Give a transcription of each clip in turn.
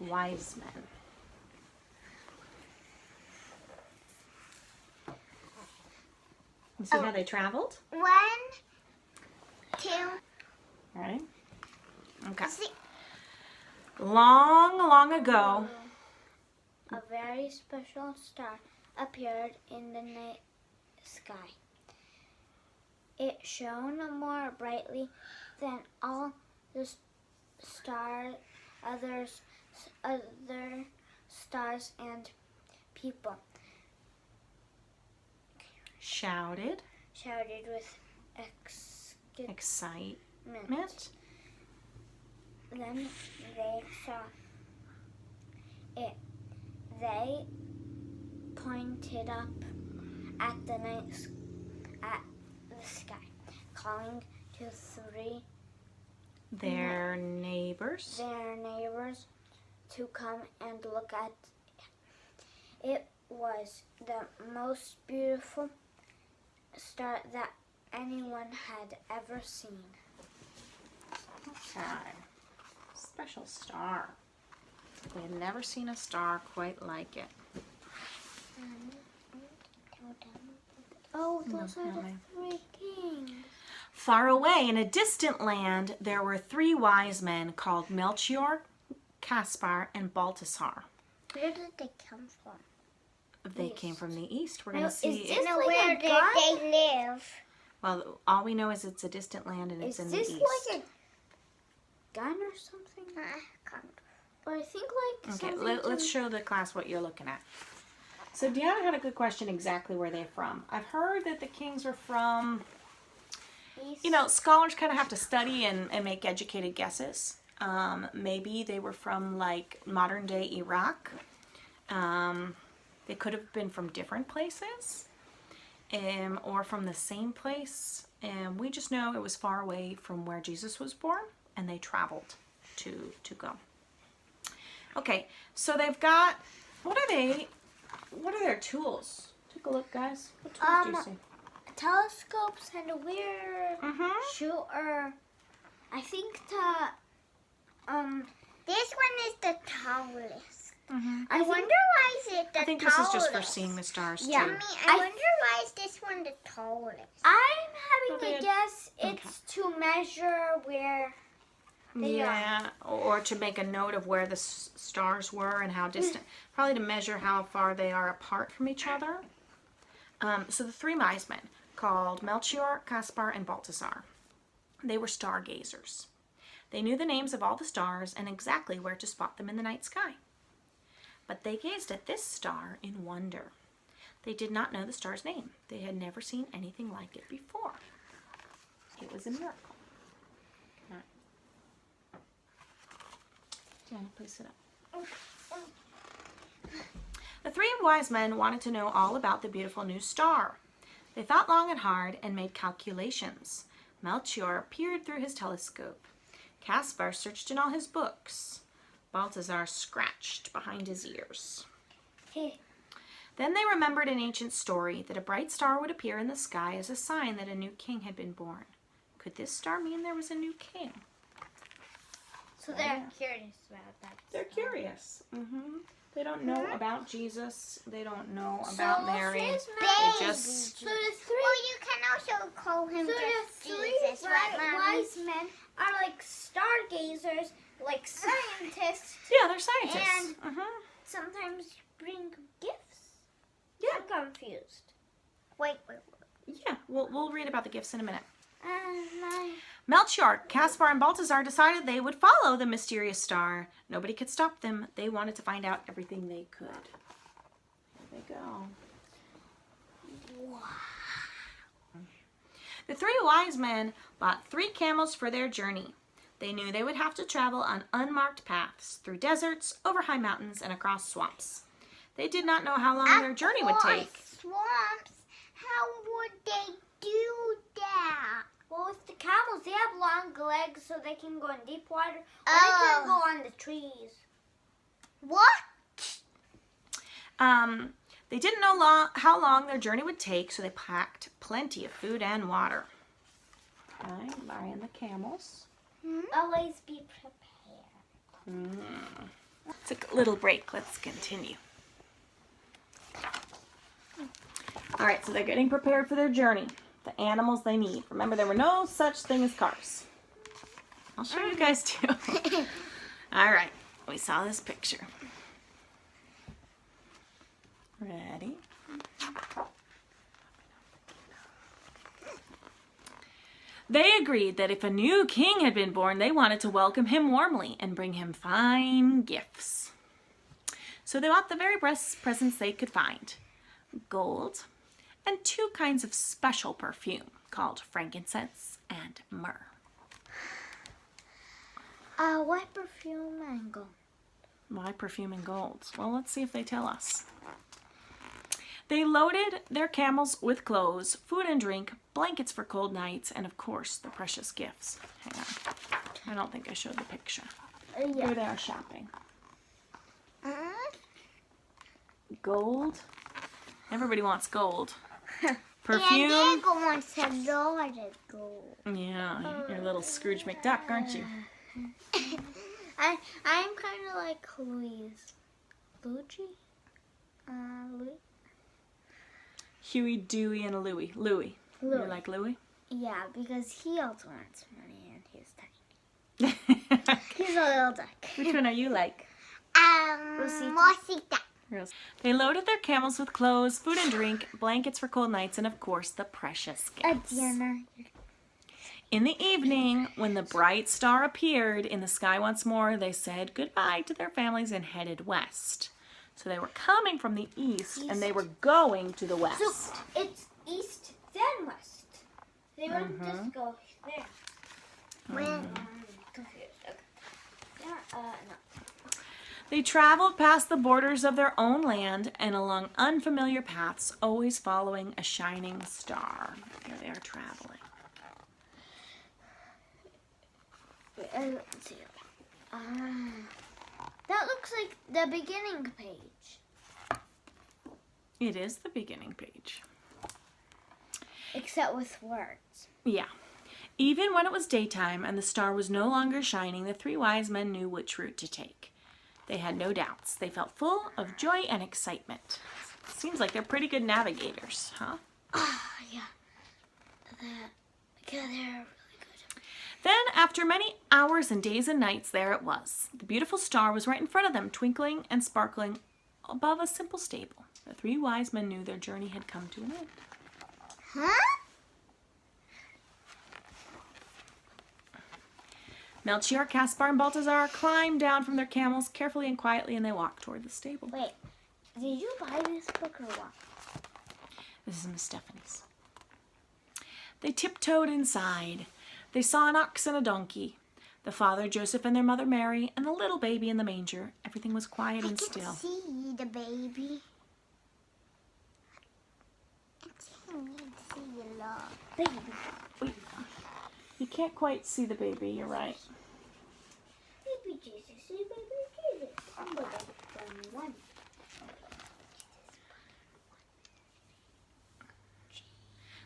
wise men. You see how they traveled? 1, 2. Ready? Okay. See, Long, long ago, a very special star appeared in the night sky. It shone more brightly than all the other stars and people shouted with excitement. Then they saw it. They pointed up at the sky, calling to their neighbors to come and look at it. It was the most beautiful star that anyone had ever seen. Okay. Special star. They had never seen a star quite like it. Oh, those are the 3 kings. Far away in a distant land, there were 3 wise men called Melchior, Caspar, and Balthasar. Where did they come from? They came from the east. We're going to see. Where did they live? Well, all we know is it's a distant land and it's in the east. Is this like a gun or something? Or I think like okay, something. Let's show the class what you're looking at. So Deanna had a good question exactly where they're from. I've heard that the kings are from, East. you know, scholars kind of have to study and make educated guesses. Maybe they were from like modern day Iraq. They could have been from different places or from the same place. And we just know it was far away from where Jesus was born and they traveled to go. Okay, so they've got, what are their tools? Take a look, guys. What tools do you see? Telescopes and a weird shooter. I think this one is the tallest. I wonder why is it the tallest? I think this is just for seeing the stars too. Yeah, I wonder why is this one the tallest? I'm having a guess it's to measure where they are. Or to make a note of where the stars were and how distant. Probably to measure how far they are apart from each other. So the 3 wise men, called Melchior, Caspar, and Balthasar, they were stargazers. They knew the names of all the stars and exactly where to spot them in the night sky. But they gazed at this star in wonder. They did not know the star's name. They had never seen anything like it before. It was a miracle. Diana, please sit up. The 3 wise men wanted to know all about the beautiful new star. They thought long and hard and made calculations. Melchior peered through his telescope. Caspar searched in all his books. Balthasar scratched behind his ears. Then they remembered an ancient story that a bright star would appear in the sky as a sign that a new king had been born. Could this star mean there was a new king? So they're curious about that. They're curious. They don't know about Jesus. They don't know about Mary. They just... So the 3... Well, you can also call him just Jesus, right, wise men are like stargazers, like scientists. Yeah, they're scientists. And sometimes bring gifts. Yeah. I'm confused. Wait. Yeah, we'll read about the gifts in a minute. No. Melchior, Caspar, and Balthasar decided they would follow the mysterious star. Nobody could stop them. They wanted to find out everything they could. Here they go. Wow. The 3 wise men bought 3 camels for their journey. They knew they would have to travel on unmarked paths, through deserts, over high mountains, and across swamps. They did not know how long their journey would take. Swamps? How would they do that? Well, with the camels, they have long legs so they can go in deep water. Or they can go on the trees. What? They didn't know how long their journey would take, so they packed plenty of food and water. Okay, buying the camels. Always be prepared. Took a little break. Let's continue. All right, so they're getting prepared for their journey. The animals they need. Remember, there were no such thing as cars. I'll show you guys too. All right, we saw this picture. Ready? They agreed that if a new king had been born, they wanted to welcome him warmly and bring him fine gifts. So they bought the very best presents they could find. Gold and 2 kinds of special perfume called frankincense and myrrh. What perfume and gold? Why perfume and gold? Well, let's see if they tell us. They loaded their camels with clothes, food and drink, blankets for cold nights, and of course, the precious gifts. Hang on. I don't think I showed the picture. Here they are shopping. Gold. Everybody wants gold. Perfume. And Diego wants a lot of gold. Yeah, you're a little Scrooge McDuck, aren't you? I'm kind of like Louise. Luigi? Louis? Huey, Dewey, and Louie. Louie. You like Louie? Yeah, because he also wants money and he's tiny. He's a little duck. Which one are you like? Rosita. They loaded their camels with clothes, food and drink, blankets for cold nights, and of course, the precious gifts. Diana. In the evening, when the bright star appeared in the sky once more, they said goodbye to their families and headed west. So they were coming from the east. And they were going to the west. So it's east then west. They wouldn't just go there. Confused. Okay. Yeah, no. They traveled past the borders of their own land and along unfamiliar paths, always following a shining star. Here they are traveling. Let's see. That looks like the beginning page. It is the beginning page. Except with words. Yeah. Even when it was daytime and the star was no longer shining, the 3 wise men knew which route to take. They had no doubts. They felt full of joy and excitement. Seems like they're pretty good navigators, huh? Yeah. They're really good. Then, after many hours and days and nights, there it was. The beautiful star was right in front of them, twinkling and sparkling above a simple stable. The 3 wise men knew their journey had come to an end. Huh? Melchior, Caspar, and Balthazar climbed down from their camels carefully and quietly, and they walked toward the stable. Wait, did you buy this book or what? This is Miss Stephanie's. They tiptoed inside. They saw an ox and a donkey, the father Joseph and their mother Mary, and the little baby in the manger. Everything was quiet and still. I can see the baby. I can't see the baby. Wait, you can't quite see the baby, you're right. Baby Jesus, baby Jesus. I'm going to one.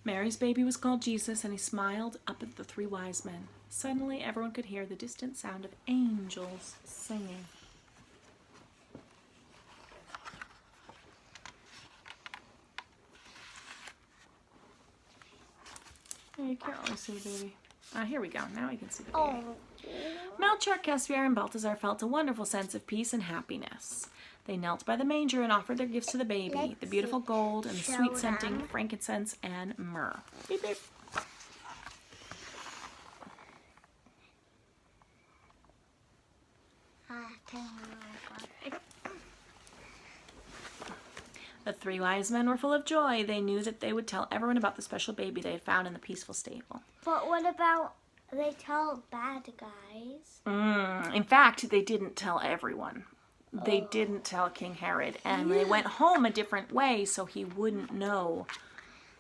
Mary's baby was called Jesus, and he smiled up at the 3 wise men. Suddenly, everyone could hear the distant sound of angels singing. Oh, you can't really see the baby. Here we go. Now we can see the baby. Melchior, Caspar, and Balthazar felt a wonderful sense of peace and happiness. They knelt by the manger and offered their gifts to the baby, the beautiful gold and the sweet-scenting frankincense and myrrh. Beep, beep. The 3 wise men were full of joy. They knew that they would tell everyone about the special baby they had found in the peaceful stable. But what about they tell bad guys? In fact, they didn't tell everyone. They didn't tell King Herod, and they went home a different way so he wouldn't know.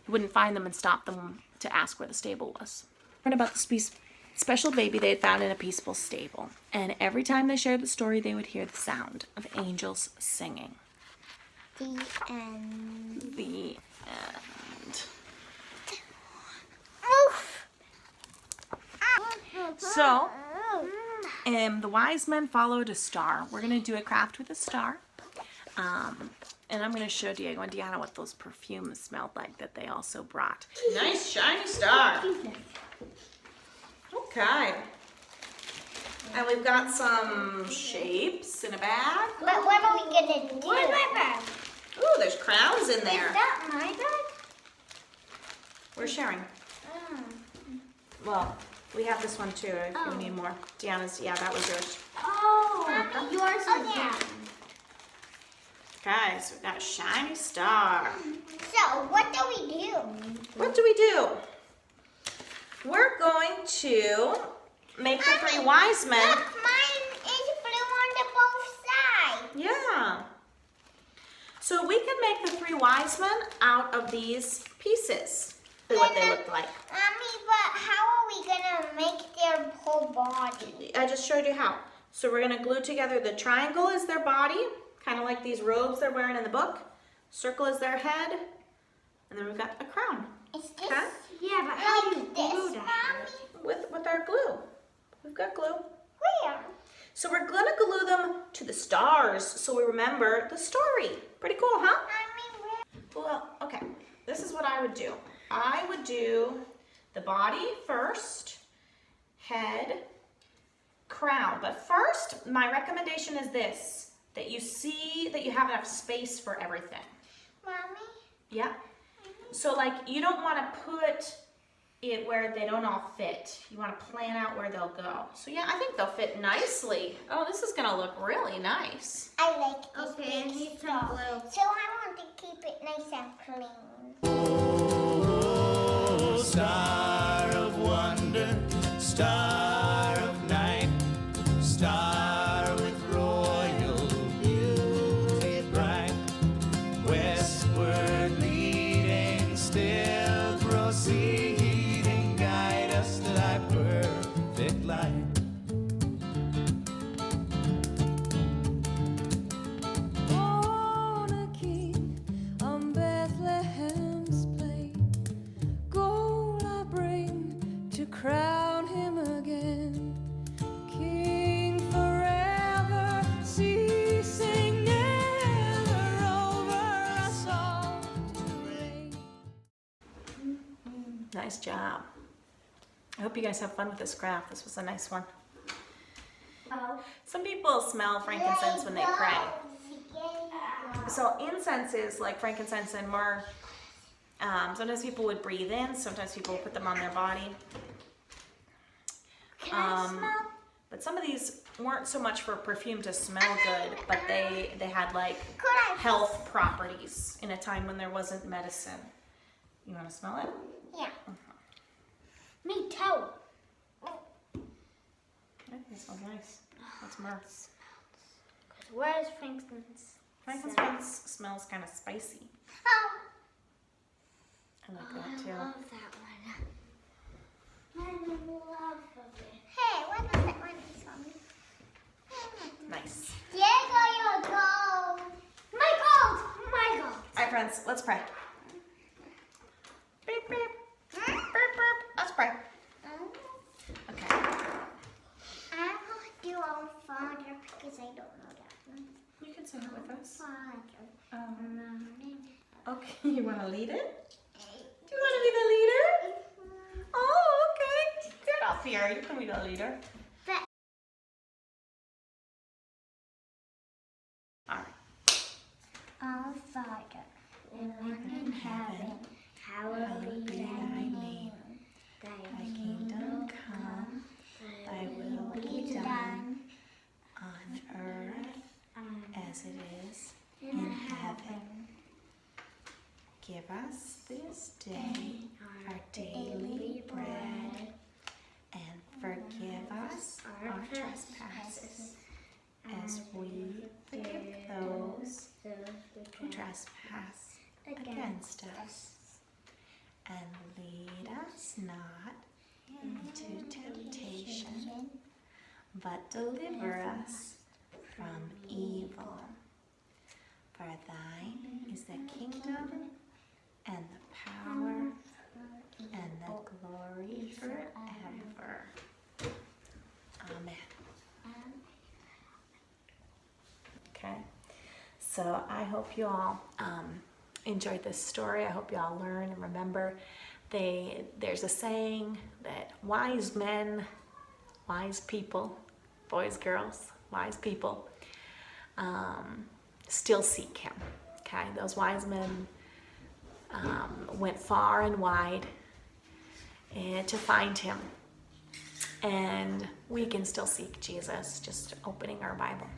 He wouldn't find them and stop them to ask where the stable was. Learn about the special baby they had found in a peaceful stable, and every time they shared the story, they would hear the sound of angels singing. The end. The end. So, the wise men followed a star. We're going to do a craft with a star. And I'm going to show Diego and Deanna what those perfumes smelled like that they also brought. Nice shiny star. Okay. And we've got some shapes in a bag. But what are we gonna do? Where's my bag? Ooh, there's crowns in there. Is that my bag? We're sharing. Oh. Well, we have this one too if you need more. Deanna's, yeah, that was yours. Oh, yours is Okay, so we've got a shiny star. So, what do we do? What do we do? We're going to make the three wise men. Look, mine is blue on the both sides. Yeah. So we can make the three wise men out of these pieces. What they look like. Mommy, but how are we gonna make their whole body? I just showed you how. So we're gonna glue together the triangle is their body, kind of like these robes they're wearing in the book. Circle is their head, and then we've got a crown. Is this? Okay. Yeah, but how do you glue that? With our glue. We've got glue. Where? So we're gonna glue them to the stars so we remember the story. Pretty cool, huh? Mommy, where? Well, okay. This is what I would do. I would do the body first, head, crown. But first, my recommendation is this, that you see that you have enough space for everything. Mommy? Yeah. So like you don't want to put it where they don't all fit. You want to plan out where they'll go. So yeah, I think they'll fit nicely. Oh, this is gonna look really nice. I like this Okay, I big need some stuff. glue. So I want to keep it nice and clean. Oh, star of wonder, star of night, star with royal beauty bright, westward leading, still proceeding, guide us to thy perfect light. Born a king on Bethlehem's plain, gold I bring to crown him again. King forever, ceasing never, over us all to reign. Nice job. I hope you guys have fun with this craft. This was a nice one. Some people smell frankincense when they pray. So incense is like frankincense and myrrh. Sometimes people would breathe in. Sometimes people would put them on their body. Can I smell? But some of these weren't so much for perfume to smell good, but they had like Could I? health properties in a time when there wasn't medicine. You want to smell it? Yeah. Me too. I think it smells nice. That's myrrh. Where's frankincense? Frankincense smells kind of spicy. Oh, I like that too. I love that one. I love it. hey, what is that one? This one? Nice. Diego, your gold. My gold. My gold. All right, friends, let's pray. Beep, beep. Beep, beep. Let's pray. Okay. I will do our Father because I don't know that one. You can sing it with us. Father. Okay, you want to lead it? Do you want to be the leader? Oh, okay. Good off here. You can be the leader. But All right. our Father, who art in heaven, hallowed be thy name. Thy kingdom come, thy will be done on earth as it is in heaven. Give us this day our daily bread, and forgive us our trespasses, as we forgive those who trespass against us. And lead us not into temptation, but deliver us from evil. For thine is the kingdom, and the power, and the glory forever. Amen. So I hope you all enjoyed this story. I hope you all learn and remember. There's a saying that wise men, wise people, boys, girls, wise people, still seek him. Okay, those wise men went far and wide to find him. And we can still seek Jesus, just opening our Bible.